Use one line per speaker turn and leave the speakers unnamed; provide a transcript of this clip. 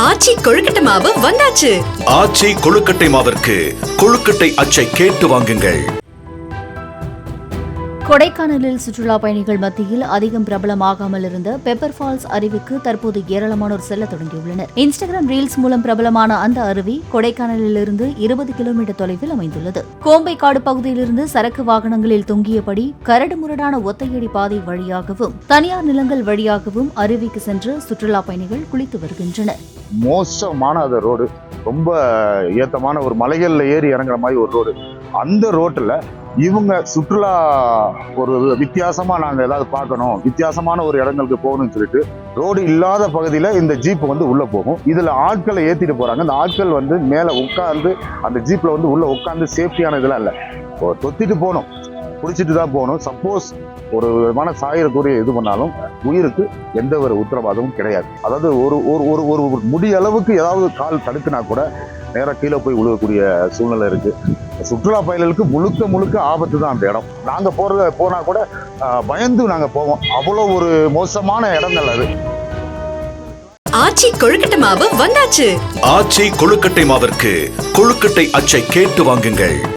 ஆச்சி கொழுக்கட்டை மாவு வந்தாச்சு.
ஆச்சி கொழுக்கட்டை மாவிற்கு கொழுக்கட்டை அச்சை கேட்டு வாங்குங்கள்.
கொடைக்கானலில் சுற்றுலா பயணிகள் மத்தியில் அதிகம் பிரபலமாகாமல் இருந்த பெப்பர் ஃபால்ஸ் அருவிக்கு தற்போது ஏராளமானோர் செல்ல தொடங்கியுள்ளனர். இன்ஸ்டாகிராம் ரீல்ஸ் மூலம் பிரபலமான அந்த அருவி கொடைக்கானலிலிருந்து 20 கிலோமீட்டர் தொலைவில் அமைந்துள்ளது. கோம்பைக்காடு பகுதியிலிருந்து சரக்கு வாகனங்களில் தொங்கியபடி கரடுமுரடான ஒத்தையடி பாதை வழியாகவும் தனியார் நிலங்கள் வழியாகவும் அருவிக்கு சென்று சுற்றுலா பயணிகள் குளித்து வருகின்றனர்.
மோசமான அந்த ரோடு, ரொம்ப ஏத்தமான ஒரு மலைகள்ல ஏறி இறங்குற மாதிரி ஒரு ரோடு. அந்த ரோட்டுல இவங்க சுற்றுலா ஒரு வித்தியாசமா நாங்க ஏதாவது பார்க்கணும், வித்தியாசமான ஒரு இடங்களுக்கு போகணும்னு சொல்லிட்டு ரோடு இல்லாத பகுதியில இந்த ஜீப் உள்ள போகும். இதுல ஆட்களை ஏத்திட்டு போறாங்க. இந்த ஆட்கள் மேல உட்கார்ந்து அந்த ஜீப்ல உள்ள உட்கார்ந்து சேஃப்டியான இதெல்லாம் இல்ல, தொத்திட்டு போகணும், குடிச்சிட்டு தான் போகணும். சப்போஸ் ஒரு விதமான சாயக்கூடிய இது பண்ணாலும் உயிருக்கு எந்த ஒரு உத்தரவாதமும் கிடையாது. அதாவது ஒரு ஒரு ஒரு முடிய அளவுக்கு ஏதாவது கால் தடுக்குனா கூட நேராக கீழே போய் விழுகக்கூடிய சூழ்நிலை இருக்கு. சுற்றுலா பயணிகளுக்கு முழுக்க முழுக்க ஆபத்து தான் அந்த இடம். நாங்க போனா கூட பயந்து நாங்க போவோம். அவ்வளவு ஒரு மோசமான இடங்கள் அது.
ஆச்சி கொழுக்கட்டை மாவு வந்தாச்சு.
ஆச்சி கொழுக்கட்டை மாவிற்கு கொழுக்கட்டை அச்சை கேட்டு வாங்குங்கள்.